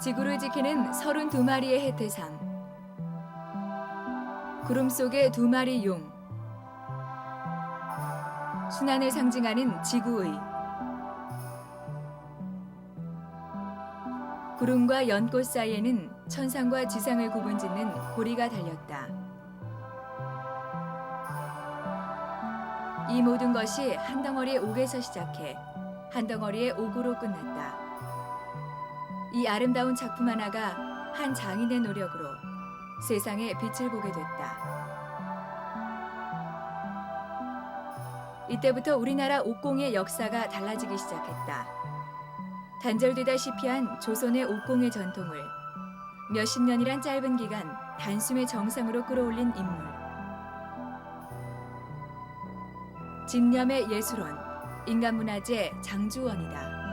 지구를 지키는 32마리의 해태상. 구름 속의 2마리 용. 순환을 상징하는 지구의. 구름과 연꽃 사이에는 천상과 지상을 구분짓는 고리가 달렸다. 이 모든 것이 한 덩어리의 옥에서 시작해 한 덩어리의 옥으로 끝났다. 이 아름다운 작품 하나가 한 장인의 노력으로 세상에 빛을 보게 됐다. 이때부터 우리나라 옥공의 역사가 달라지기 시작했다. 단절되다시피 한 조선의 옥공의 전통을 몇십 년이란 짧은 기간 단숨에 정상으로 끌어올린 인물. 진념의 예술원, 인간문화재 장주원이다.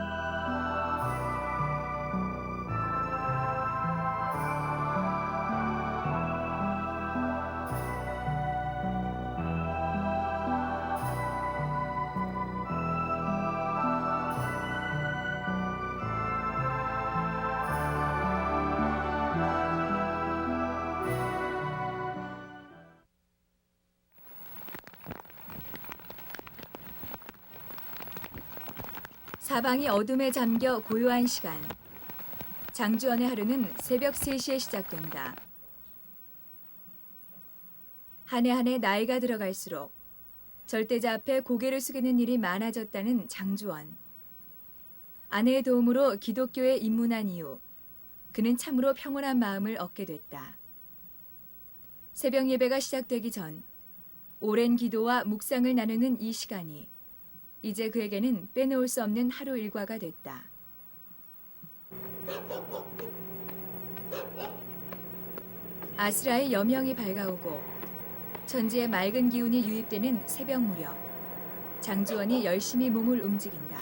사방이 어둠에 잠겨 고요한 시간. 장주원의 하루는 새벽 3시에 시작된다. 한 해 한 해 나이가 들어갈수록 절대자 앞에 고개를 숙이는 일이 많아졌다는 장주원. 아내의 도움으로 기독교에 입문한 이후 그는 참으로 평온한 마음을 얻게 됐다. 새벽 예배가 시작되기 전 오랜 기도와 묵상을 나누는 이 시간이 이제 그에게는 빼놓을 수 없는 하루 일과가 됐다. 아스라의 여명이 밝아오고 천지의 맑은 기운이 유입되는 새벽 무렵, 장주원이 열심히 몸을 움직인다.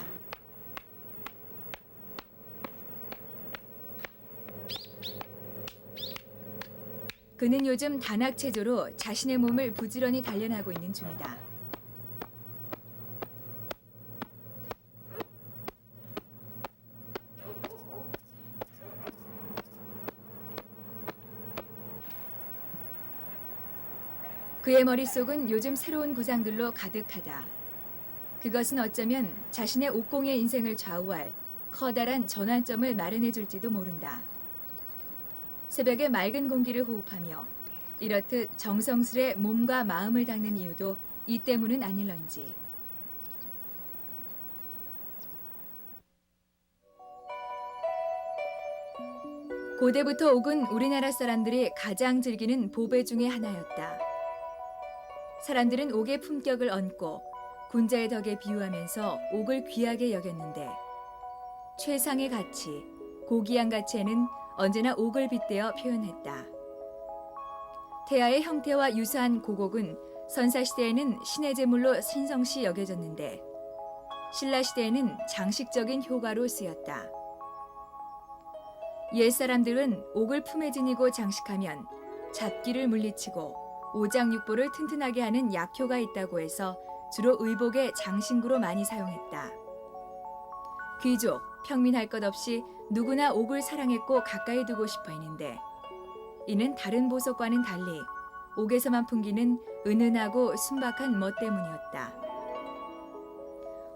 그는 요즘 단학체조로 자신의 몸을 부지런히 단련하고 있는 중이다. 그의 머릿속은 요즘 새로운 구상들로 가득하다. 그것은 어쩌면 자신의 옥공의 인생을 좌우할 커다란 전환점을 마련해 줄지도 모른다. 새벽에 맑은 공기를 호흡하며 이렇듯 정성스레 몸과 마음을 닦는 이유도 이 때문은 아닐런지. 고대부터 옥은 우리나라 사람들이 가장 즐기는 보배 중의 하나였다. 사람들은 옥의 품격을 얹고 군자의 덕에 비유하면서 옥을 귀하게 여겼는데 최상의 가치, 고귀한 가치에는 언제나 옥을 빗대어 표현했다. 태아의 형태와 유사한 고곡은 선사시대에는 신의 제물로 신성시 여겨졌는데 신라시대에는 장식적인 효과로 쓰였다. 옛사람들은 옥을 품에 지니고 장식하면 잡기를 물리치고 오장육부를 튼튼하게 하는 약효가 있다고 해서 주로 의복의 장신구로 많이 사용했다. 귀족, 평민 할 것 없이 누구나 옥을 사랑했고 가까이 두고 싶어 했는데 이는 다른 보석과는 달리 옥에서만 풍기는 은은하고 순박한 멋 때문이었다.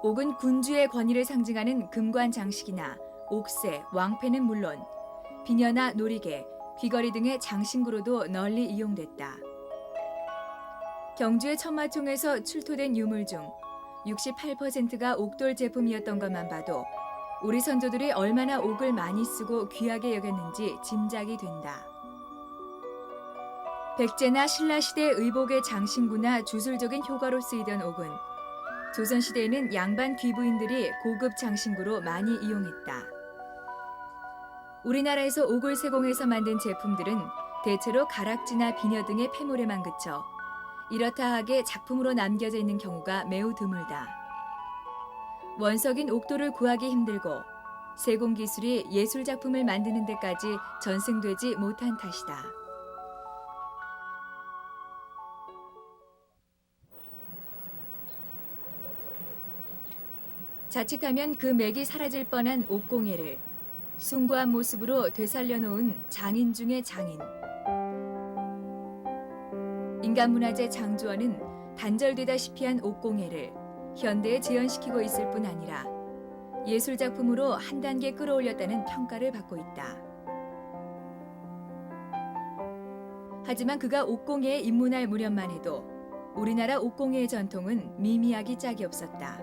옥은 군주의 권위를 상징하는 금관 장식이나 옥새, 왕패는 물론 비녀나 놀이개, 귀걸이 등의 장신구로도 널리 이용됐다. 경주의 천마총에서 출토된 유물 중 68%가 옥돌 제품이었던 것만 봐도 우리 선조들이 얼마나 옥을 많이 쓰고 귀하게 여겼는지 짐작이 된다. 백제나 신라시대 의복의 장신구나 주술적인 효과로 쓰이던 옥은 조선시대에는 양반 귀부인들이 고급 장신구로 많이 이용했다. 우리나라에서 옥을 세공해서 만든 제품들은 대체로 가락지나 비녀 등의 폐물에만 그쳐 이렇다 하게 작품으로 남겨져 있는 경우가 매우 드물다. 원석인 옥돌을 구하기 힘들고 세공 기술이 예술 작품을 만드는 데까지 전승되지 못한 탓이다. 자칫하면 그 맥이 사라질 뻔한 옥공예를 숭고한 모습으로 되살려 놓은 장인 중의 장인. 인간문화재 장주원은 단절되다시피 한 옥공예를 현대에 재현시키고 있을 뿐 아니라 예술작품으로 한 단계 끌어올렸다는 평가를 받고 있다. 하지만 그가 옥공예에 입문할 무렵만 해도 우리나라 옥공예의 전통은 미미하기 짝이 없었다.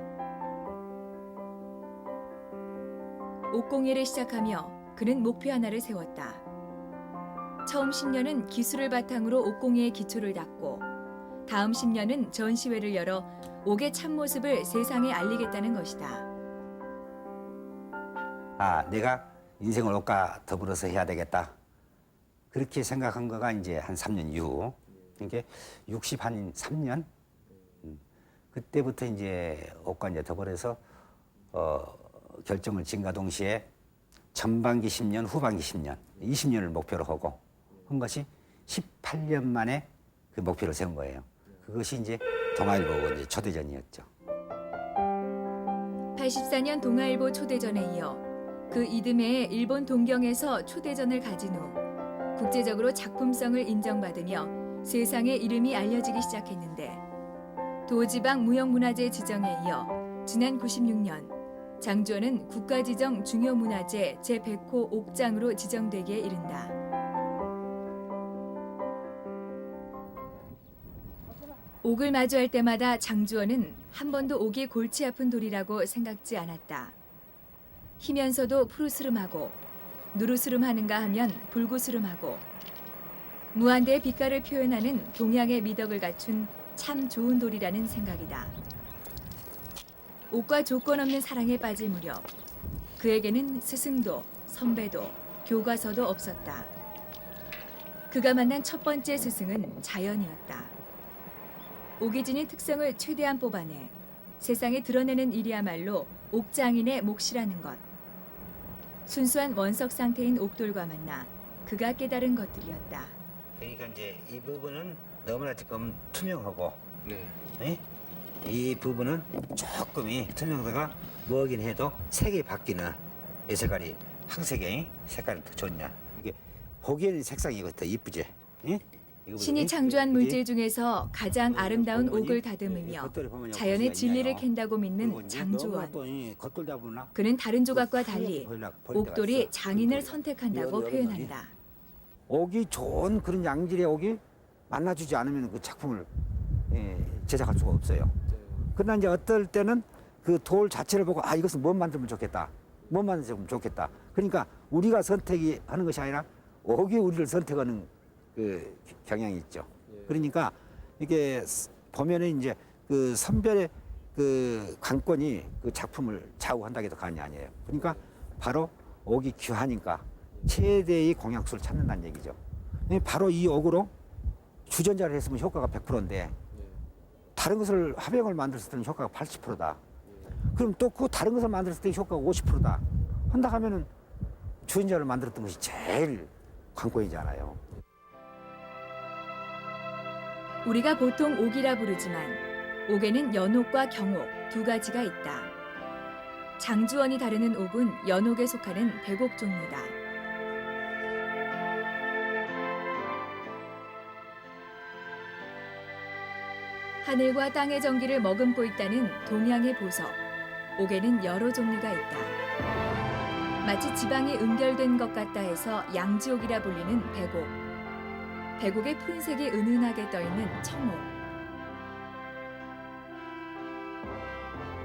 옥공예를 시작하며 그는 목표 하나를 세웠다. 처음 10년은 기술을 바탕으로 옥공예의 기초를 닦고 다음 10년은 전시회를 열어 옥의 참모습을 세상에 알리겠다는 것이다. 내가 인생을 옥과 더불어서 해야 되겠다. 그렇게 생각한 거가 이제 한 3년 이후. 그러니까 63년? 그때부터 이제 옥과 이제 더불어서 결정을 지은과 동시에 전반기 10년, 후반기 10년, 20년을 목표로 하고 한 것이 18년 만에 그 목표를 세운 거예요. 그것이 이제 동아일보 이제 초대전이었죠. 84년 동아일보 초대전에 이어 그 이듬해 일본 동경에서 초대전을 가진 후 국제적으로 작품성을 인정받으며 세상에 이름이 알려지기 시작했는데 도지방 무형문화재 지정에 이어 지난 96년 장주원은 국가지정 중요문화재 제100호 옥장으로 지정되기에 이른다. 옥을 마주할 때마다 장주원은 한 번도 옥이 골치 아픈 돌이라고 생각지 않았다. 희면서도 푸르스름하고 누르스름하는가 하면 불구스름하고 무한대의 빛깔을 표현하는 동양의 미덕을 갖춘 참 좋은 돌이라는 생각이다. 옥과 조건 없는 사랑에 빠질 무렵 그에게는 스승도 선배도 교과서도 없었다. 그가 만난 첫 번째 스승은 자연이었다. 옥이 지닌 특성을 최대한 뽑아내 세상에 드러내는 일이야말로 옥장인의 몫이라는 것. 순수한 원석 상태인 옥돌과 만나 그가 깨달은 것들이었다. 그러니까 이제 이 부분은 너무나 조금 투명하고, 네. 이 부분은 조금이 투명도가 뭐긴 해도 색이 바뀌는 이 색깔이 황색의 색깔이 더 좋냐. 이게 보기에는 색상이 더 이쁘지. 신이 창조한 물질 중에서 가장 아름다운 옥을 다듬으며 자연의 진리를 캔다고 믿는 장주원. 그는 다른 조각과 달리 옥돌이 장인을 선택한다고 표현한다. 옥이 좋은 그런 양질의 옥이 만나주지 않으면 그 작품을 제작할 수가 없어요. 그러나 이제 어떨 때는 그 돌 자체를 보고 이것은 뭐 만들면 좋겠다. 뭐 만들면 좋겠다. 그러니까 우리가 선택이 하는 것이 아니라 옥이 우리를 선택하는 그 경향이 있죠. 그러니까 이게 보면은 이제 그 선별의 그 관건이 그 작품을 좌우한다고 해도 과언이 아니에요. 그러니까 바로 옥이 귀하니까 최대의 공약수를 찾는다는 얘기죠. 바로 이 옥으로 주전자를 했으면 효과가 100%인데 다른 것을 화병을 만들었을 때는 효과가 80%다. 그럼 또 그 다른 것을 만들었을 때 효과가 50%다. 한다 하면은 주전자를 만들었던 것이 제일 관건이잖아요. 우리가 보통 옥이라 부르지만 옥에는 연옥과 경옥 두 가지가 있다. 장주원이 다루는 옥은 연옥에 속하는 백옥 종류다. 하늘과 땅의 전기를 머금고 있다는 동양의 보석. 옥에는 여러 종류가 있다. 마치 지방이 응결된 것 같다 해서 양지옥이라 불리는 백옥. 백옥의 푸른색이 은은하게 떠있는 청옥.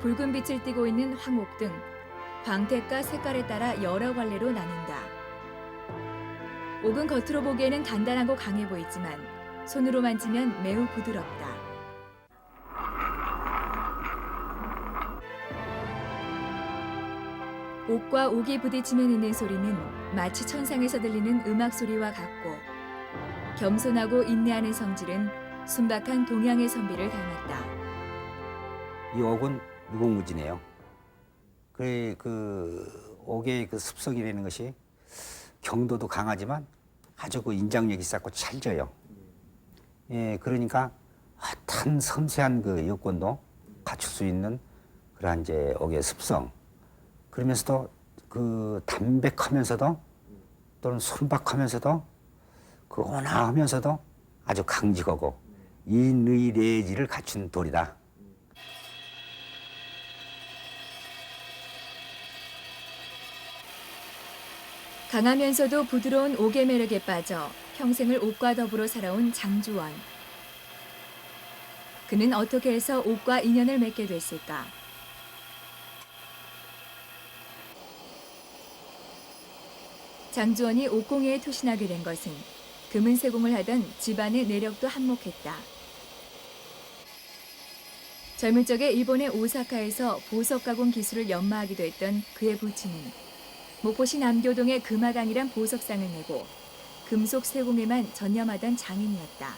붉은 빛을 띠고 있는 황옥 등 광택과 색깔에 따라 여러 갈래로 나뉜다. 옥은 겉으로 보기에는 단단하고 강해 보이지만 손으로 만지면 매우 부드럽다. 옥과 옥이 부딪히며 내는 소리는 마치 천상에서 들리는 음악 소리와 같고 겸손하고 인내하는 성질은 순박한 동양의 선비를 닮았다. 이 옥은 무궁무진해요. 그 옥의 그 습성이라는 것이 경도도 강하지만 아주 그 인장력이 쌓고 찰져요. 그러니까 어떤 섬세한 그 여건도 갖출 수 있는 그러한 이제 옥의 습성. 그러면서도 그 담백하면서도 또는 순박하면서도 그 온화하면서도 아주 강직하고 인의례지를 갖춘 돌이다. 강하면서도 부드러운 옥의 매력에 빠져 평생을 옥과 더불어 살아온 장주원. 그는 어떻게 해서 옥과 인연을 맺게 됐을까? 장주원이 옥공예에 투신하게 된 것은 금은세공을 하던 집안의 내력도 한몫했다. 젊은 적에 일본의 오사카에서 보석 가공 기술을 연마하기도 했던 그의 부친은 목포시 남교동의 금화당이란 보석상을 내고 금속 세공에만 전념하던 장인이었다.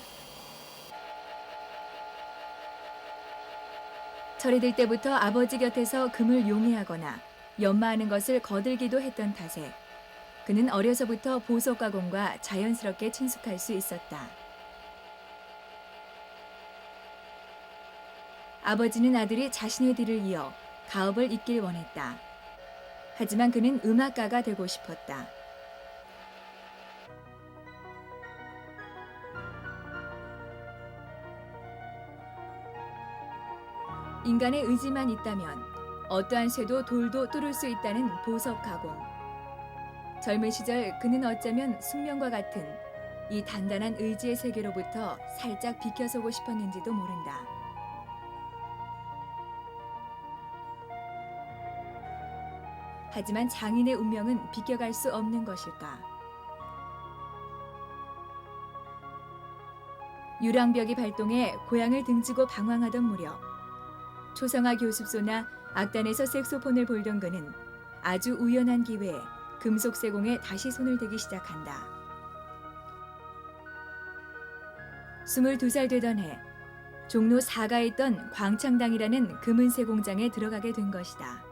철이 들 때부터 아버지 곁에서 금을 용해하거나 연마하는 것을 거들기도 했던 탓에 그는 어려서부터 보석 가공과 자연스럽게 친숙할 수 있었다. 아버지는 아들이 자신의 뒤를 이어 가업을 잇길 원했다. 하지만 그는 음악가가 되고 싶었다. 인간의 의지만 있다면 어떠한 쇠도 돌도 뚫을 수 있다는 보석 가공. 젊은 시절 그는 어쩌면 숙명과 같은 이 단단한 의지의 세계로부터 살짝 비켜서고 싶었는지도 모른다. 하지만 장인의 운명은 비껴갈 수 없는 것일까? 유랑벽이 발동해 고향을 등지고 방황하던 무렵 초성화 교습소나 악단에서 색소폰을 볼던 그는 아주 우연한 기회에 금속 세공에 다시 손을 대기 시작한다. 22살 되던 해 종로 4가에 있던 광창당이라는 금은세 공장에 들어가게 된 것이다.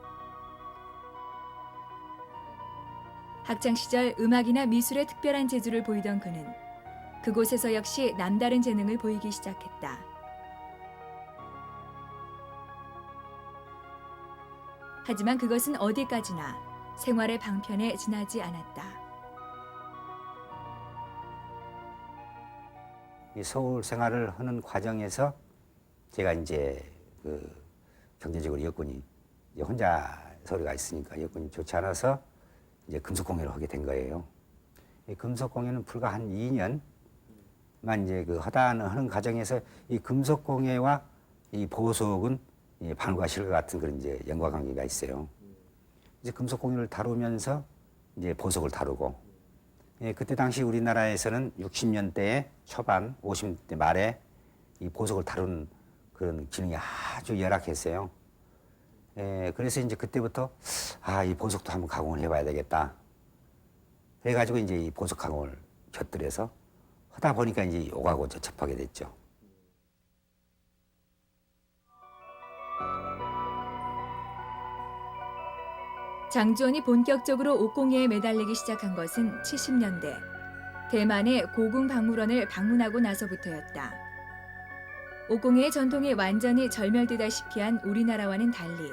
학창시절 음악이나 미술에 특별한 재주를 보이던 그는 그곳에서 역시 남다른 재능을 보이기 시작했다. 하지만 그것은 어디까지나 생활의 방편에 지나지 않았다. 이 서울 생활을 하는 과정에서 제가 이제 그 경제적으로 여건이 이제 혼자 서울에 가 있으니까 여건이 좋지 않아서 이제 금속공예를 하게 된 거예요. 이 금속공예는 불과 한 2년만 이제 그 하는 과정에서 이 금속공예와 이 보석은 이 바늘과 실과 같은 그런 이제 연관관계가 있어요. 이제 금속공예를 다루면서 이제 보석을 다루고, 예, 그때 당시 우리나라에서는 60년대 초반, 50년대 말에 이 보석을 다루는 그런 기능이 아주 열악했어요. 예, 그래서 이제 그때부터 이 보석도 한번 가공을 해봐야 되겠다. 그래가지고 이제 이 보석 가공을 곁들여서 하다 보니까 이제 옥하고 접하게 됐죠. 장주원이 본격적으로 옥공예에 매달리기 시작한 것은 70년대 대만의 고궁박물원을 방문하고 나서부터였다. 옥공예의 전통이 완전히 절멸되다시피 한 우리나라와는 달리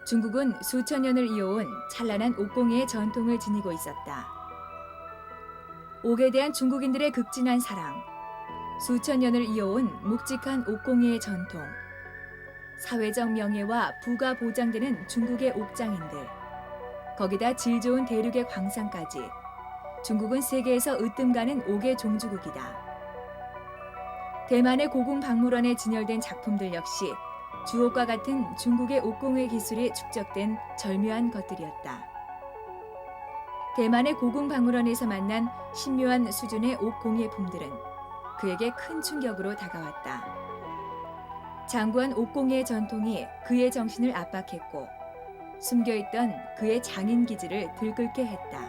중국은 수천 년을 이어온 찬란한 옥공예의 전통을 지니고 있었다. 옥에 대한 중국인들의 극진한 사랑, 수천 년을 이어온 묵직한 옥공예의 전통, 사회적 명예와 부가 보장되는 중국의 옥장인들, 거기다 질 좋은 대륙의 광산까지 중국은 세계에서 으뜸가는 옥의 종주국이다. 대만의 고궁박물원에 진열된 작품들 역시 주옥과 같은 중국의 옥공예 기술이 축적된 절묘한 것들이었다. 대만의 고궁박물원에서 만난 신묘한 수준의 옥공예품들은 그에게 큰 충격으로 다가왔다. 장구한 옥공예의 전통이 그의 정신을 압박했고 숨겨있던 그의 장인 기질을 들끓게 했다.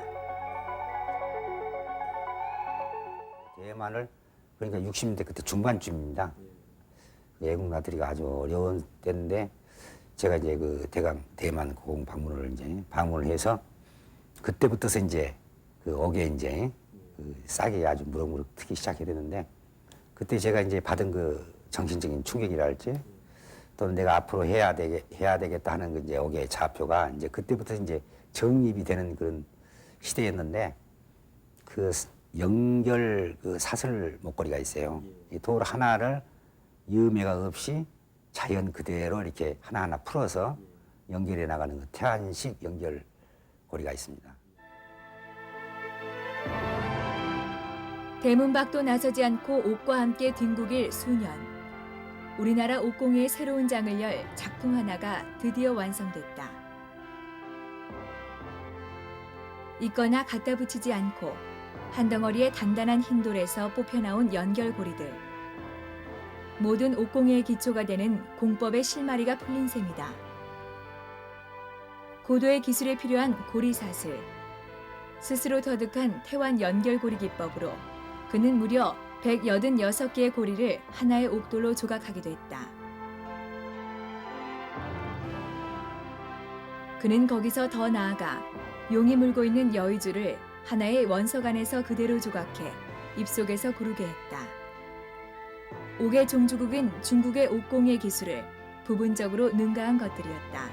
대만을 그러니까 60년대 그때 중반쯤입니다. 외국 나들이가 아주 어려운 때인데 제가 이제 그 대만 고궁박물원을 이제 방문을 해서 그때부터서 이제 그 옥에 이제 그 싹이 아주 무럭무럭 트기 시작해야 되는데 그때 제가 이제 받은 그 정신적인 충격이라 할지 또는 내가 앞으로 해야 되겠다 하는 그 이제 여기에 좌표가 이제 그때부터 이제 정립이 되는 그런 시대였는데 그 연결 그 사슬 목걸이가 있어요. 이 돌 하나를 유매가 없이 자연 그대로 이렇게 하나하나 풀어서 연결해 나가는 그 태안식 연결고리가 있습니다. 대문 밖도 나서지 않고 옥과 함께 뒹구길 수년. 우리나라 옥공예의 새로운 장을 열 작품 하나가 드디어 완성됐다. 있거나 갖다 붙이지 않고 한 덩어리의 단단한 흰 돌에서 뽑혀나온 연결고리들. 모든 옥공예의 기초가 되는 공법의 실마리가 풀린 셈이다. 고도의 기술에 필요한 고리사슬. 스스로 터득한 태완 연결고리 기법으로 그는 무려 186개의 고리를 하나의 옥돌로 조각하기도 했다. 그는 거기서 더 나아가 용이 물고 있는 여의주를 하나의 원석 안에서 그대로 조각해 입속에서 구르게 했다. 옥의 종주국은 중국의 옥공예 기술을 부분적으로 능가한 것들이었다.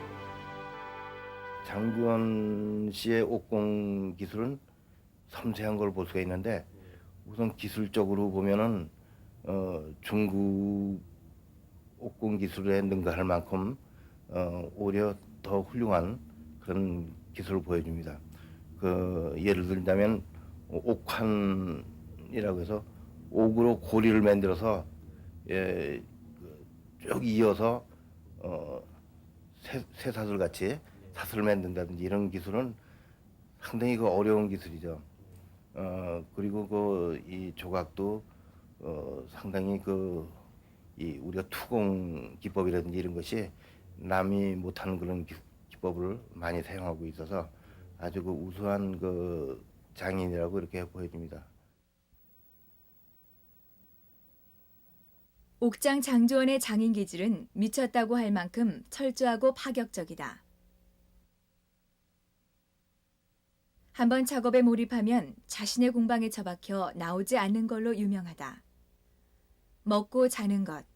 장주원 씨의 옥공 기술은 섬세한 걸 볼 수가 있는데 우선 기술적으로 보면은 중국 옥공 기술에 능가할 만큼 오히려 더 훌륭한 그런 기술을 보여줍니다. 그 예를 들자면 옥환이라고 해서 옥으로 고리를 만들어서 쭉 이어서 쇠사슬 같이 사슬을 만든다든지 이런 기술은 상당히 그 어려운 기술이죠. 그리고 이 조각도 상당히 이 우리가 투공 기법이라든지 이런 것이 남이 못하는 그런 기법을 많이 사용하고 있어서 아주 그 우수한 그 장인이라고 이렇게 보여집니다. 옥장 장주원의 장인 기질은 미쳤다고 할 만큼 철저하고 파격적이다. 한번 작업에 몰입하면 자신의 공방에 처박혀 나오지 않는 걸로 유명하다. 먹고 자는 것,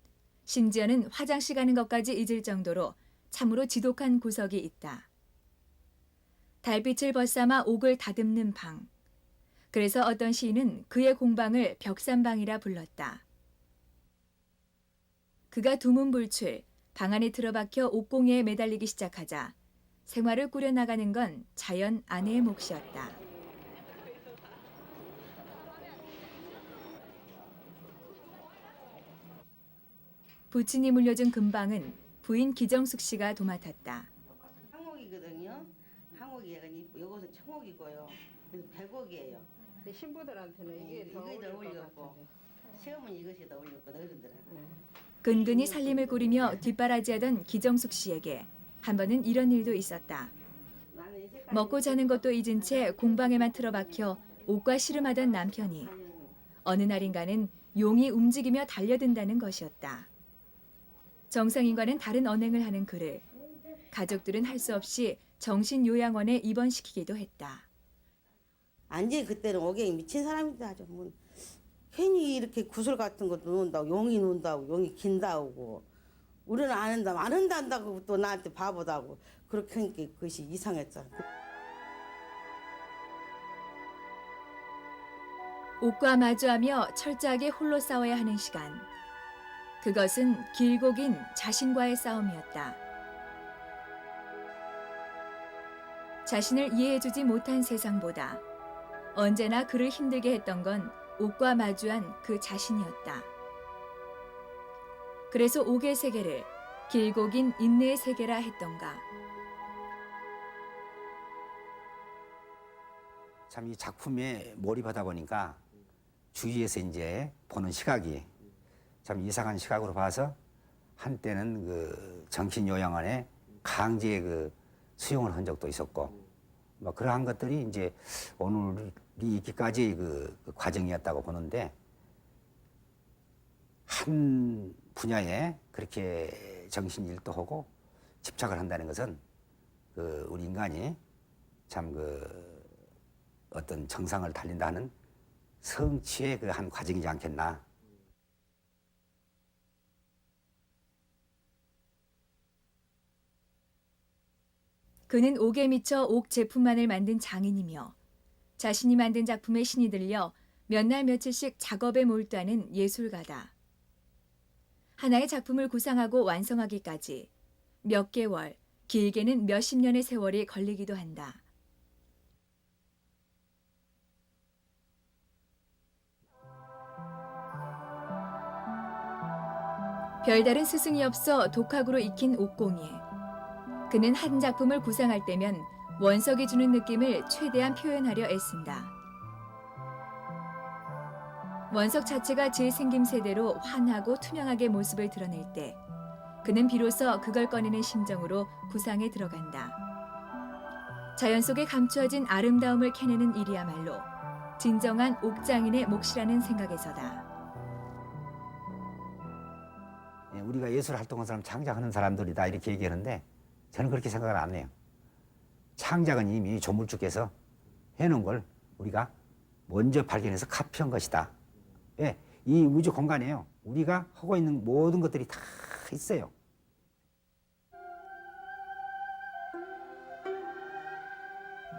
심지어는 화장실 가는 것까지 잊을 정도로 참으로 지독한 구석이 있다. 달빛을 벗삼아 옥을 다듬는 방. 그래서 어떤 시인은 그의 공방을 벽산방이라 불렀다. 그가 두문불출, 방 안에 틀어박혀 옥공예에 매달리기 시작하자 생활을 꾸려나가는 건 자연 아내의 몫이었다. 부친이 물려준 금방은 부인 기정숙 씨가 도맡았다. 항옥이거든요. 항옥이 이것은 청옥이고요. 그래서 백옥이에요. 신부들한테는 이게 더 이게 더 어울릴 것 어울렸고 같은데. 시험은 이것이 더 어울렸고 어른들은. 근근히 살림을 꾸리며 뒷바라지하던 기정숙 씨에게 한 번은 이런 일도 있었다. 먹고 자는 것도 잊은 채 공방에만 틀어박혀 옥과 씨름하던 남편이 어느 날인가는 용이 움직이며 달려든다는 것이었다. 정상인과는 다른 언행을 하는 그를 가족들은 할 수 없이 정신요양원에 입원시키기도 했다. 완전히 그때는 옥에 미친 사람이다. 아주 뭐 괜히 이렇게 구슬 같은 것도 놓는다고 용이 논다고 용이 긴다고 우리는 안 한다고 또 나한테 바보다고 그렇게 하니까 그것이 이상했잖아. 옥과 마주하며 철저하게 홀로 싸워야 하는 시간. 그것은 길고 긴 자신과의 싸움이었다. 자신을 이해해주지 못한 세상보다 언제나 그를 힘들게 했던 건 옥과 마주한 그 자신이었다. 그래서 옥의 세계를 길고 긴 인내의 세계라 했던가. 참 이 작품에 몰입하다 보니까 주위에서 이제 보는 시각이 참 이상한 시각으로 봐서 한때는 그 정신요양원에 강제 그 수용을 한 적도 있었고 뭐 그러한 것들이 이제 오늘이 있기까지 그 과정이었다고 보는데 한 분야에 그렇게 정신일도 하고 집착을 한다는 것은 그 우리 인간이 참 그 어떤 정상을 달린다는 성취의 그 한 과정이지 않겠나. 그는 옥에 미쳐 옥 제품만을 만든 장인이며 자신이 만든 작품에 신이 들려 몇 날 며칠씩 작업에 몰두하는 예술가다. 하나의 작품을 구상하고 완성하기까지 몇 개월, 길게는 몇십 년의 세월이 걸리기도 한다. 별다른 스승이 없어 독학으로 익힌 옥공예. 그는 한 작품을 구상할 때면 원석이 주는 느낌을 최대한 표현하려 애쓴다. 원석 자체가 제 생김새대로 환하고 투명하게 모습을 드러낼 때 그는 비로소 그걸 꺼내는 심정으로 구상에 들어간다. 자연 속에 감추어진 아름다움을 캐내는 일이야말로 진정한 옥장인의 몫이라는 생각에서다. 우리가 예술 활동하는 사람, 창작하는 사람들이다 이렇게 얘기하는데 저는 그렇게 생각을 안 해요. 창작은 이미 조물주께서 해놓은 걸 우리가 먼저 발견해서 카피한 것이다. 예, 이 우주 공간에요. 우리가 하고 있는 모든 것들이 다 있어요.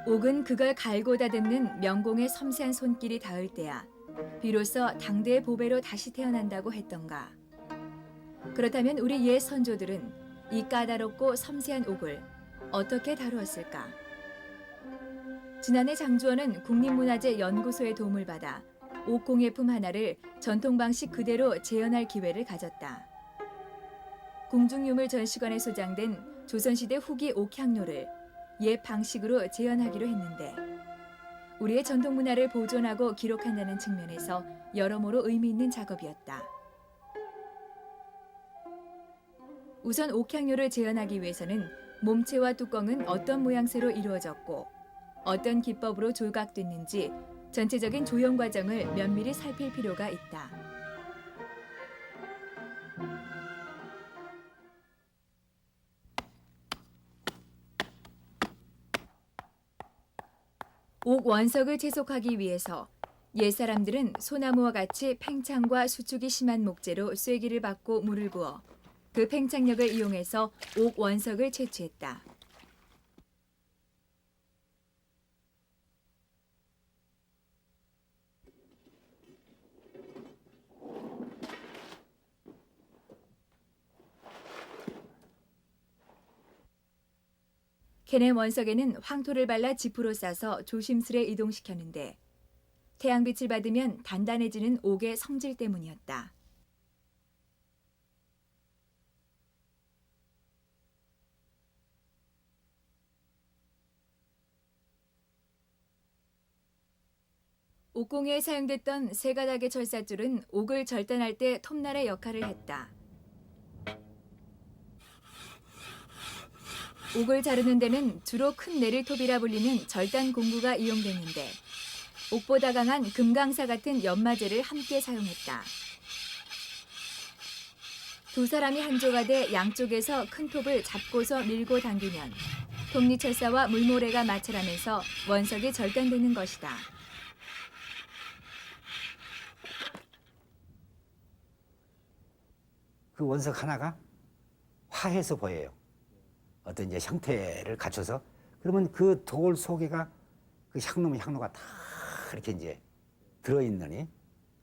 옥은 그걸 갈고 다듬는 명공의 섬세한 손길이 닿을 때야 비로소 당대의 보배로 다시 태어난다고 했던가. 그렇다면 우리 옛 선조들은 이 까다롭고 섬세한 옥을 어떻게 다루었을까? 지난해 장주원은 국립문화재연구소의 도움을 받아 옥공예품 하나를 전통 방식 그대로 재현할 기회를 가졌다. 궁중유물 전시관에 소장된 조선시대 후기 옥향로를 옛 방식으로 재현하기로 했는데 우리의 전통 문화를 보존하고 기록한다는 측면에서 여러모로 의미 있는 작업이었다. 우선 옥향료를 재현하기 위해서는 몸체와 뚜껑은 어떤 모양새로 이루어졌고 어떤 기법으로 조각됐는지 전체적인 조형 과정을 면밀히 살필 필요가 있다. 옥 원석을 채속하기 위해서 옛사람들은 소나무와 같이 팽창과 수축이 심한 목재로 쐐기를 박고 물을 부어 그 팽창력을 이용해서 옥 원석을 채취했다. 캐낸 원석에는 황토를 발라 지프로 싸서 조심스레 이동시켰는데 태양빛을 받으면 단단해지는 옥의 성질 때문이었다. 옥공예에 사용됐던 세 가닥의 철사줄은 옥을 절단할 때 톱날의 역할을 했다. 옥을 자르는 데는 주로 큰 내릴톱이라 불리는 절단 공구가 이용됐는데 옥보다 강한 금강사 같은 연마제를 함께 사용했다. 두 사람이 한 조가 돼 양쪽에서 큰 톱을 잡고서 밀고 당기면 톱니철사와 물모래가 마찰하면서 원석이 절단되는 것이다. 그 원석 하나가 화해서 보여요. 어떤 이제 형태를 갖춰서 그러면 그 돌 속에가 그 향로가 다 이렇게 이제 들어있느니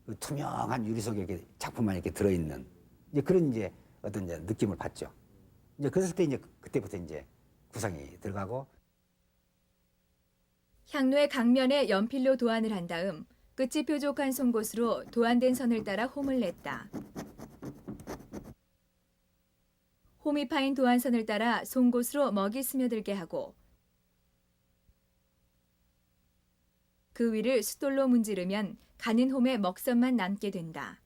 그 투명한 유리 속에 이렇게 작품만 이렇게 들어있는 이제 그런 이제 어떤 이제 느낌을 받죠. 이제 그랬을 때 이제 그때부터 이제 구상이 들어가고 향로의 강면에 연필로 도안을 한 다음 끝이 뾰족한 송곳으로 도안된 선을 따라 홈을 냈다. 홈이 파인 도안선을 따라 송곳으로 먹이 스며들게 하고 그 위를 숫돌로 문지르면 가는 홈에 먹선만 남게 된다.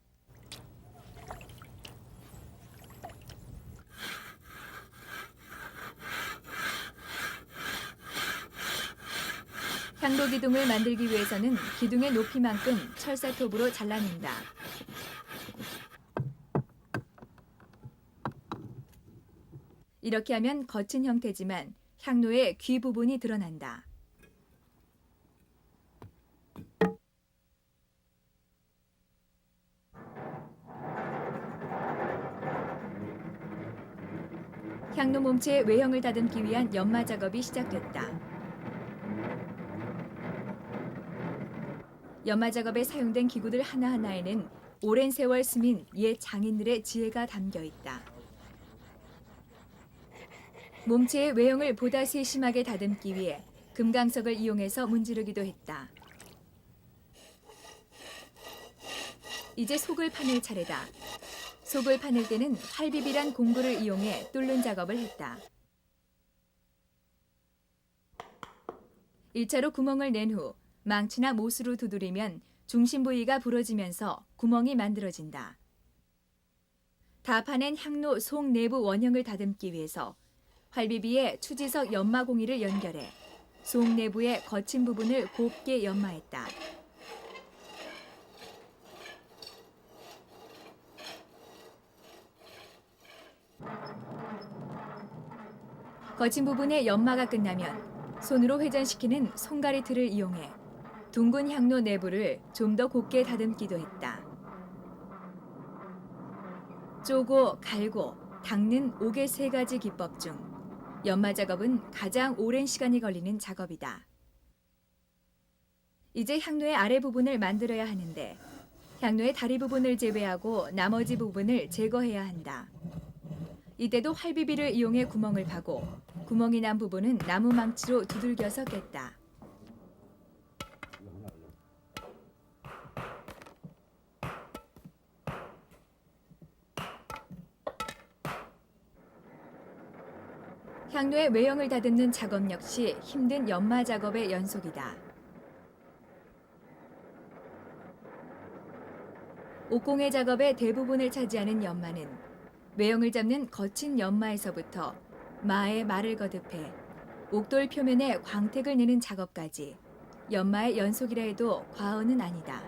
향로 기둥을 만들기 위해서는 기둥의 높이만큼 철사톱으로 잘라낸다. 이렇게 하면 거친 형태지만 향로의 귀 부분이 드러난다. 향로 몸체의 외형을 다듬기 위한 연마 작업이 시작됐다. 연마 작업에 사용된 기구들 하나하나에는 오랜 세월 스민 옛 장인들의 지혜가 담겨 있다. 몸체의 외형을 보다 세심하게 다듬기 위해 금강석을 이용해서 문지르기도 했다. 이제 속을 파낼 차례다. 속을 파낼 때는 활비비란 공구를 이용해 뚫는 작업을 했다. 1차로 구멍을 낸 후 망치나 못으로 두드리면 중심 부위가 부러지면서 구멍이 만들어진다. 다 파낸 향로 속 내부 원형을 다듬기 위해서 활비비에 추지석 연마공이를 연결해 속 내부의 거친 부분을 곱게 연마했다. 거친 부분의 연마가 끝나면 손으로 회전시키는 손가리 틀을 이용해 둥근 향로 내부를 좀 더 곱게 다듬기도 했다. 쪼고, 갈고, 닦는 옥의 3가지 기법 중 연마 작업은 가장 오랜 시간이 걸리는 작업이다. 이제 향로의 아래 부분을 만들어야 하는데 향로의 다리 부분을 제외하고 나머지 부분을 제거해야 한다. 이때도 활비비를 이용해 구멍을 파고 구멍이 난 부분은 나무 망치로 두들겨서 깼다. 향로의 외형을 다듬는 작업 역시 힘든 연마 작업의 연속이다. 옥공예 작업의 대부분을 차지하는 연마는 외형을 잡는 거친 연마에서부터 마에 말을 거듭해 옥돌 표면에 광택을 내는 작업까지 연마의 연속이라 해도 과언은 아니다.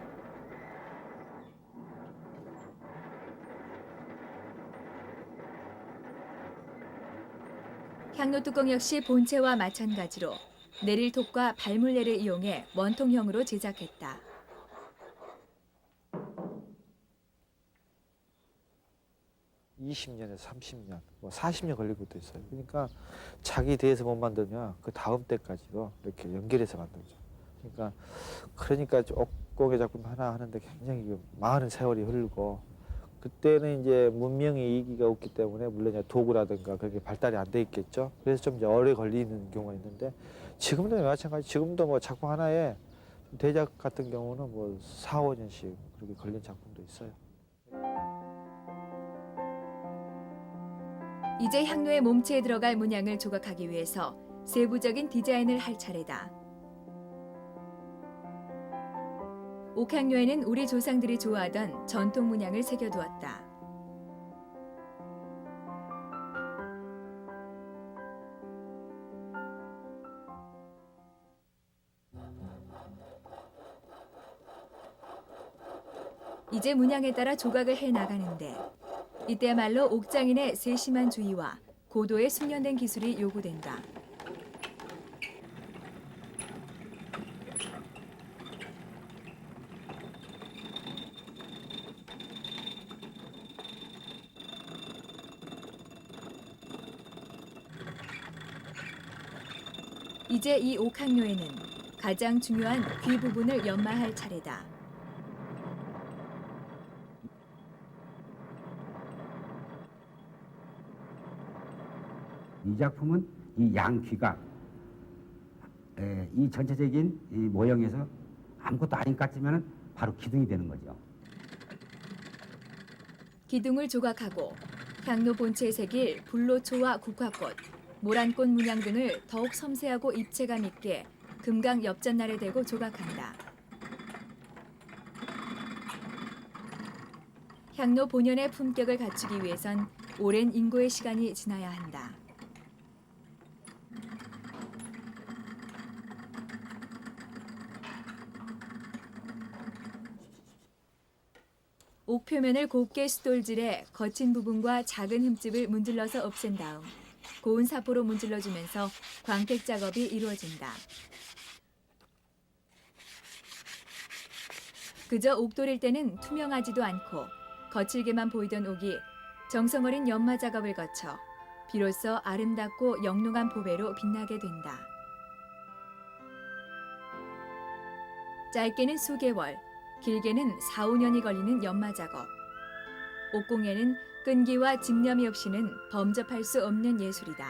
향로 뚜껑 역시 본체와 마찬가지로 내릴톱과 발물레를 이용해 원통형으로 제작했다. (20년에서) (30년) 뭐 (40년) 걸릴 것도 있어요. 그러니까 자기 대에서 못 만들면 그 다음 때까지도 이렇게 연결해서 만들죠. 그러니까 옥공예 작품 하나 하는데 굉장히 많은 세월이 흐르고, 그때는 이제 문명의 이기가 없기 때문에 물론 이제 도구라든가 그렇게 발달이 안 돼 있겠죠. 그래서 좀 이제 오래 걸리는 경우가 있는데, 지금도 마찬가지. 지금도 뭐 작품 하나에 대작 같은 경우는 뭐 4, 5년씩 그렇게 걸린 작품도 있어요. 이제 향로의 몸체에 들어갈 문양을 조각하기 위해서 세부적인 디자인을 할 차례다. 옥향로에는 우리 조상들이 좋아하던 전통 문양을 새겨두었다. 이제 문양에 따라 조각을 해 나가는데 이때야말로 옥장인의 세심한 주의와 고도의 숙련된 기술이 요구된다. 이제 이 옥향로에는 가장 중요한 귀 부분을 연마할 차례다. 이 작품은 이 양귀가 이 전체적인 이 모형에서 아무것도 아닌 것 같지만 바로 기둥이 되는 거죠. 기둥을 조각하고 향로 본체에 새길 불로초와 국화꽃, 모란꽃 문양 등을 더욱 섬세하고 입체감 있게 금강 엽전날에 대고 조각한다. 향로 본연의 품격을 갖추기 위해선 오랜 인고의 시간이 지나야 한다. 옥 표면을 곱게 수돌질해 거친 부분과 작은 흠집을 문질러서 없앤 다음 고운 사포로 문질러주면서 광택 작업이 이루어진다. 그저 옥돌일 때는 투명하지도 않고 거칠게만 보이던 옥이 정성 어린 연마 작업을 거쳐 비로소 아름답고 영롱한 보배로 빛나게 된다. 짧게는 수개월, 길게는 4, 5년이 걸리는 연마 작업. 옥공예는 끈기와 집념이 없이는 범접할 수 없는 예술이다.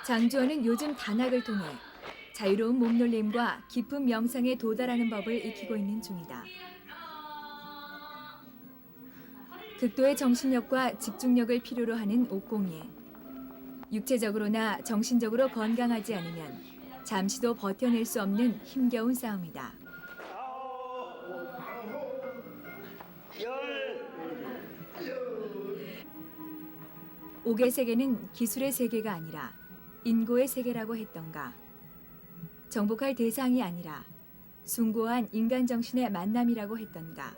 장주원은 요즘 단학을 통해 자유로운 몸놀림과 깊은 명상에 도달하는 법을 익히고 있는 중이다. 극도의 정신력과 집중력을 필요로 하는 옥공예. 육체적으로나 정신적으로 건강하지 않으면 잠시도 버텨낼 수 없는 힘겨운 싸움이다. 옥의 세계는 기술의 세계가 아니라 인고의 세계라고 했던가. 정복할 대상이 아니라 숭고한 인간 정신의 만남이라고 했던가.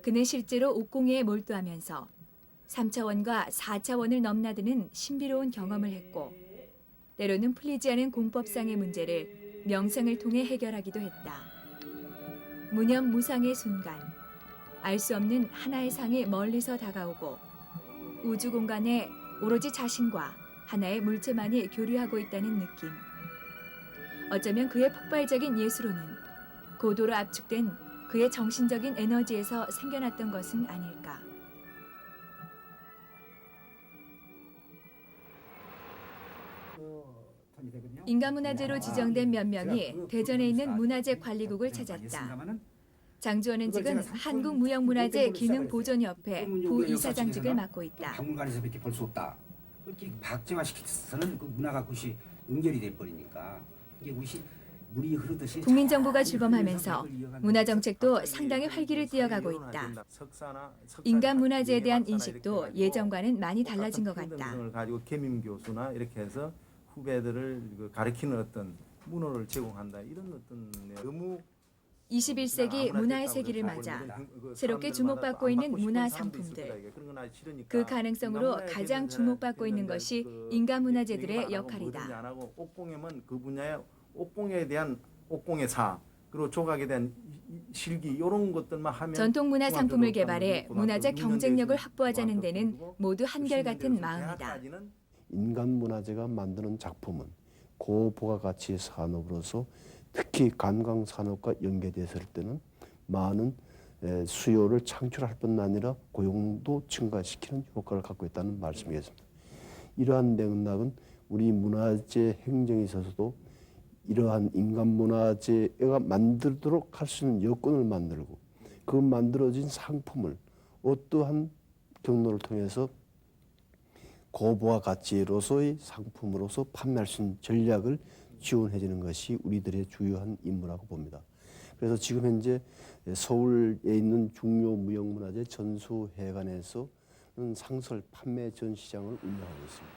그는 실제로 옥공예에 몰두하면서 3차원과 4차원을 넘나드는 신비로운 경험을 했고 때로는 풀리지 않은 공법상의 문제를 명상을 통해 해결하기도 했다. 무념무상의 순간, 알 수 없는 하나의 상이 멀리서 다가오고 우주 공간에 오로지 자신과 하나의 물체만이 교류하고 있다는 느낌. 어쩌면 그의 폭발적인 예술로는 고도로 압축된 그의 정신적인 에너지에서 생겨났던 것은 아닐까. 인간문화재로 지정된 몇 명이 대전에 있는 문화재 관리국을 찾았다. 장주원은 지금 한국무형문화재 기능보존협회 부이사장직을 맡고 있다. 박물관에서밖에 볼 수 없다. 이렇게 박제화시켜서는 그 문화가 그것이 연결이 돼 버리니까 이게 물이 흐르듯이 국민정부가 출범하면서 문화정책도 상당히 활기를 띄어가고 있다. 인간문화재에 대한 인식도 예전과는 많이 달라진 것 같다. 가지고 계민 교수나 이렇게 해서 후배들을 가르치는 어떤 문호를 제공한다 이런 어떤 너무 21세기 문화의 세기를 맞아 새롭게 주목받고 있는 문화 상품들. 그 가능성으로 가장 주목받고 있는 것이 인간문화재들의 역할이다. 옥공예면 그 분야의 옥공예에 대한 옥공예사 그리고 조각에 대한 실기 이런 것들만 하면 전통 문화 상품을 개발해 문화적 경쟁력을 확보하자는 데는 모두 한결같은 마음이다. 인간 문화재가 만드는 작품은 고부가 가치의 산업으로서 특히 관광 산업과 연계됐을 때는 많은 수요를 창출할 뿐 아니라 고용도 증가시키는 효과를 갖고 있다는 말씀이겠습니다. 이러한 맥락은 우리 문화재 행정에 있어서도 이러한 인간 문화재가 만들도록 할 수 있는 여건을 만들고 그 만들어진 상품을 어떠한 경로를 통해서 고부와 가치로서의 상품으로서 판매할 수 있는 전략을 지원해 주는 것이 우리들의 주요한 임무라고 봅니다. 그래서 지금 현재 서울에 있는 중요 무형문화재 전수회관에서는 상설 판매 전시장을 운영하고 있습니다.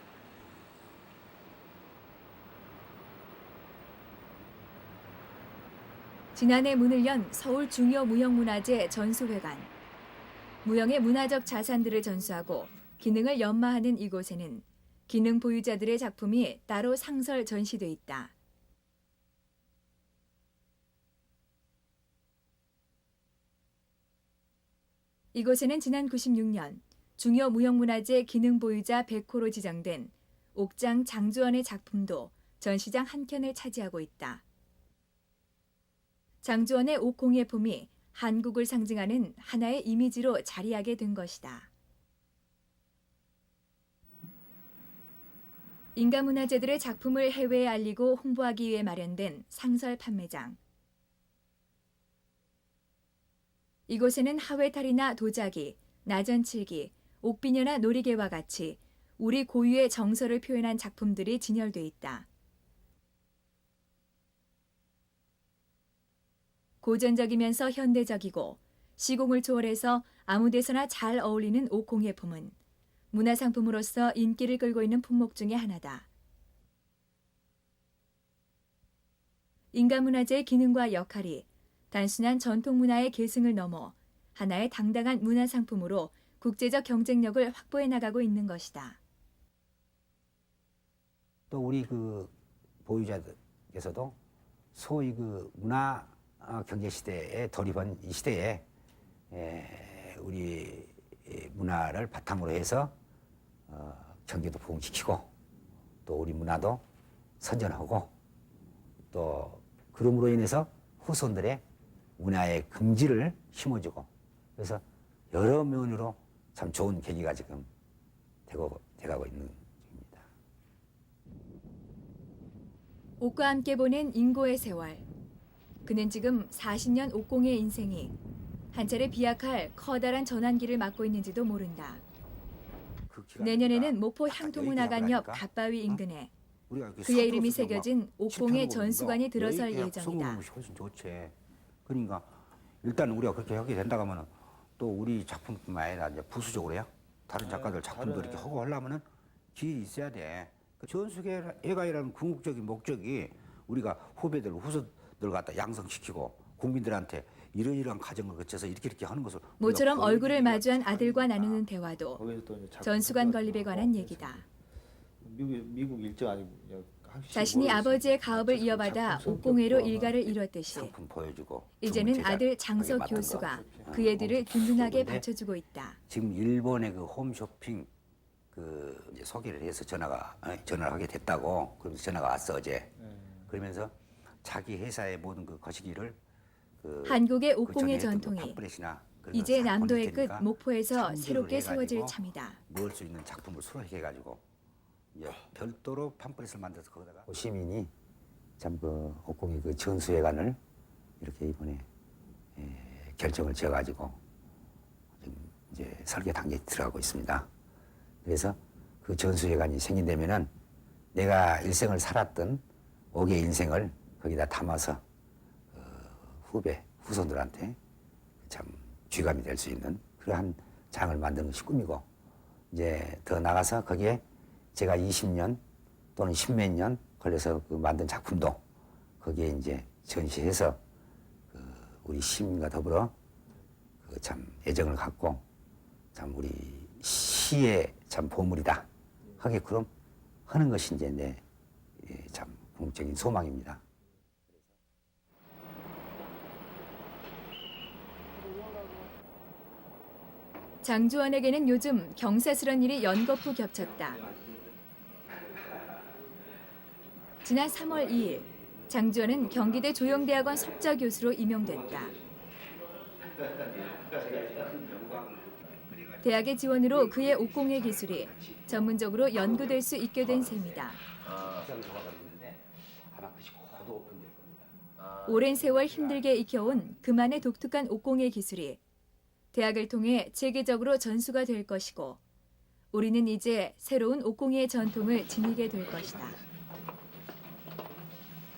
지난해 문을 연 서울 중요 무형문화재 전수회관. 무형의 문화적 자산들을 전수하고 기능을 연마하는 이곳에는 기능 보유자들의 작품이 따로 상설 전시돼 있다. 이곳에는 지난 96년 중요 무형문화재 기능 보유자 100호로 지정된 옥장 장주원의 작품도 전시장 한 켠을 차지하고 있다. 장주원의 옥공예품이 한국을 상징하는 하나의 이미지로 자리하게 된 것이다. 인간문화재들의 작품을 해외에 알리고 홍보하기 위해 마련된 상설 판매장. 이곳에는 하회탈이나 도자기, 나전칠기, 옥비녀나 놀이개와 같이 우리 고유의 정서를 표현한 작품들이 진열돼 있다. 고전적이면서 현대적이고 시공을 초월해서 아무 데서나 잘 어울리는 옥공예품은 문화상품으로서 인기를 끌고 있는 품목 중에 하나다. 인간문화재의 기능과 역할이 단순한 전통문화의 계승을 넘어 하나의 당당한 문화상품으로 국제적 경쟁력을 확보해 나가고 있는 것이다. 또 우리 그 보유자들께서도 소위 그 문화 경제 시대에 돌입한 이 시대에 우리 문화를 바탕으로 해서 경제도 부흥시키고 또 우리 문화도 선전하고 또 그럼으로 인해서 후손들의 문화의 긍지를 심어주고 그래서 여러 면으로 참 좋은 계기가 지금 돼가고 있는 중입니다. 옥과 함께 보낸 인고의 세월. 그는 지금 40년 옥공의 인생이 한 차례 비약할 커다란 전환기를 맞고 있는지도 모른다. 그 기간이니까 내년에는 목포 아까 향토문화관 얘기하고 옆 나니까 갓바위 인근에 우리가 이렇게 그의 이름이 서둘러서 막 새겨진 옥공의 실패하는 전수관이 거보다 들어설 얘기하고 예정이다. 써보는 것이 훨씬 좋지. 그러니까 일단 우리가 그렇게 하게 된다 하면은 또 우리 작품뿐만 아니라 이제 부수적으로요. 다른 작가들 작품도 이렇게 하고 하려면은 길이 있어야 돼. 그 전수회관이라는 궁극적인 목적이 우리가 후배들, 후손들 갖다 양성시키고 국민들한테 이러이러한 과정을 거쳐서 이렇게 하는 것을 모처럼 우리가 얼굴을 보여주기가 마주한 참 아들과 힘들다. 나누는 대화도 거기서 또 이제 전수관 건립에 관한 얘기다. 미국 일정 아니고 자신이 아버지의 가업을 이어받아 옥공회로 일가를 이뤘듯이 상품 보여주고 이제는 제작 아들 하게 장석 만든 교수가 거. 그 애들을 든든하게 근데 받쳐주고 있다. 지금 일본의 그 홈쇼핑 그 이제 소개를 해서 전화를 하게 됐다고 그러면서 전화가 왔어 어제. 그러면서 자기 회사의 모든 그 거시기를 그 한국의 그 옥공의 전에 했던 그 전통이 팜플렛이나 그런 이제 걸 싹 남도의 보낼 끝 테니까 목포에서 참조를 새롭게 해가지고 세워질 참이다. 넣을 수 있는 작품을 수록해가지고 이제 별도로 팜플렛을 만들어서 거기다가 시민이 참 그 옥공의 그 전수회관을 이렇게 이번에 결정을 지어가지고 지금 이제 설계 단계에 들어가고 있습니다. 그래서 그 전수회관이 생긴다면은 내가 일생을 살았던 옥의 인생을 거기다 담아서 후배, 후손들한테 참 귀감이 될 수 있는 그러한 장을 만드는 것이 꿈이고 이제 더 나가서 거기에 제가 20년 또는 10몇 년 걸려서 그 만든 작품도 거기에 이제 전시해서 그 우리 시민과 더불어 그 참 애정을 갖고 참 우리 시의 참 보물이다 하게끔 하는 것이 이제 내 참 궁극적인 소망입니다. 장주원에게는 요즘 경사스런 일이 연거푸 겹쳤다. 지난 3월 2일 장주원은 경기대 조영대학원 석좌 교수로 임용됐다. 대학의 지원으로 그의 옥공예 기술이 전문적으로 연구될 수 있게 된 셈이다. 오랜 세월 힘들게 익혀온 그만의 독특한 옥공예 기술이 대학을 통해 체계적으로 전수가 될 것이고 우리는 이제 새로운 옥공예 전통을 지니게 될 것이다.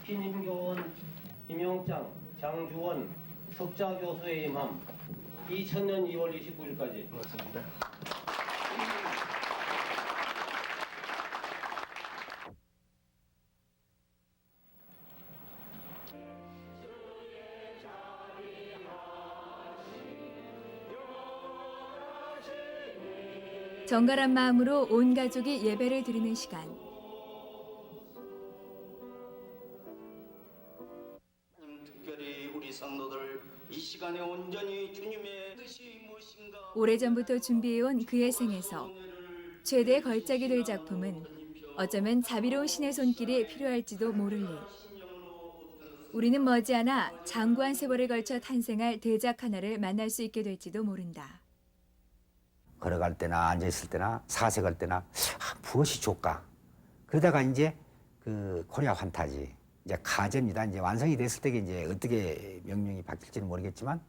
신임교원, 임용장, 장주원, 석좌 교수의 임함 2000년 2월 29일까지 그렇습니다. 정갈한 마음으로 온 가족이 예배를 드리는 시간. 특별히 우리 성도들 이 시간에 온전히 주님의 뜻이 무엇인가 오래전부터 준비해온 그의 생에서 최대의 걸작이 될 작품은 어쩌면 자비로운 신의 손길이 필요할지도 모를 일. 우리는 머지않아 장구한 세월에 걸쳐 탄생할 대작 하나를 만날 수 있게 될지도 모른다. 걸어갈 때나 앉아있을 때나 사색할 때나 무엇이 좋을까? 그러다가 이제 그 코리아 환타지 이제 가제입니다. 이제 완성이 됐을 때 이제 어떻게 명명이 바뀔지는 모르겠지만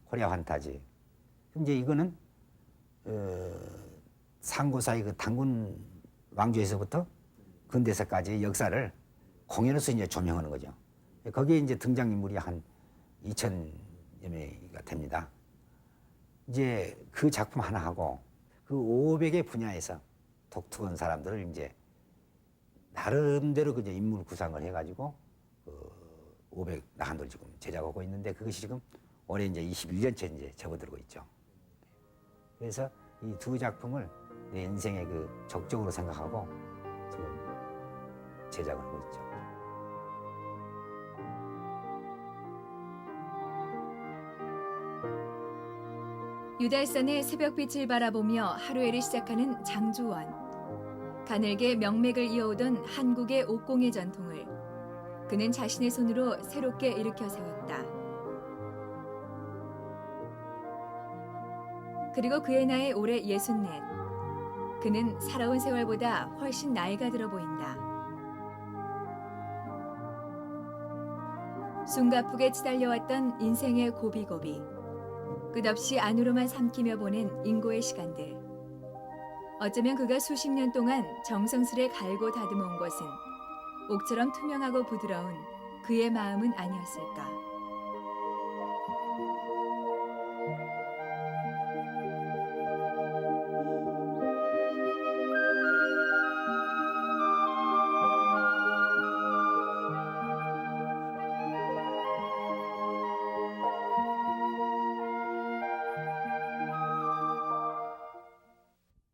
코리아 환타지. 그럼 이제 이거는 상고사의 그 단군 왕조에서부터 근대사까지의 역사를 공연으로서 이제 조명하는 거죠. 거기에 이제 등장인물이 한 2,000여 명이가 됩니다. 이제 그 작품 하나 하고 그 500의 분야에서 독특한 사람들을 이제 나름대로 그 이제 인물 구상을 해가지고 그 500 나한돌 지금 제작하고 있는데 그것이 지금 올해 이제 21년째 이제 접어들고 있죠. 그래서 이 두 작품을 내 인생의 그 적적으로 생각하고 지금 제작을 하고 있죠. 유달산의 새벽빛을 바라보며 하루해를 시작하는 장주원. 가늘게 명맥을 이어오던 한국의 옥공예 전통을 그는 자신의 손으로 새롭게 일으켜 세웠다. 그리고 그의 나이 올해 64. 그는 살아온 세월보다 훨씬 나이가 들어 보인다. 숨가쁘게 치달려왔던 인생의 고비고비. 끝없이 안으로만 삼키며 보낸 인고의 시간들. 어쩌면 그가 수십 년 동안 정성스레 갈고 다듬어 온 것은 옥처럼 투명하고 부드러운 그의 마음은 아니었을까.